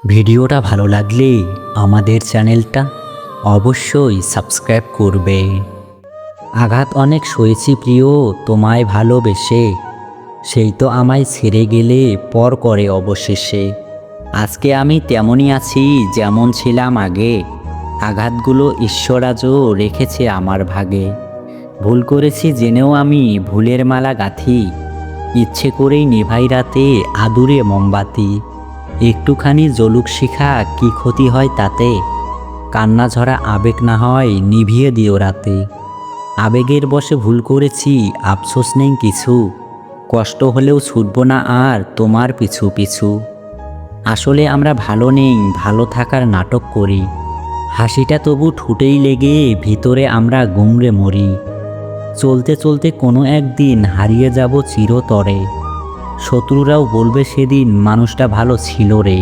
ভিডিওটা ভালো লাগলে আমাদের চ্যানেলটা অবশ্যই সাবস্ক্রাইব করবে। আঘাত অনেক সয়েছি প্রিয় তোমায় ভালোবেসে, সেই তো আমায় ছেড়ে গেলে পর করে অবশেষে। আজকে আমি তেমনই আছি যেমন ছিলাম আগে, আঘাতগুলো ঈশ্বর আজও রেখেছে আমার ভাগে। ভুল করেছি জেনেও আমি ভুলের মালা গাঁথি, ইচ্ছে করেই নেভাই রাতে আদুরে মোমবাতি। একটুখানি জ্বলুক শিখা কি ক্ষতি হয় তাতে, কান্না ঝরা আবেগ না হয় নিভিয়ে দিও রাতে। আবেগের বশে ভুল করেছি আফসোস নেই কিছু, কষ্ট হলেও ছুটব না আর তোমার পিছু পিছু। আসলে আমরা ভালো নেই, ভালো থাকার নাটক করি, হাসিটা তবু ঠোঁটেই লেগে ভিতরে আমরা গুমড়ে মরি। চলতে চলতে কোনো একদিন হারিয়ে যাব চিরতরে, শত্রুরাও বলবে সেদিন মানুষটা ভালো ছিল রে।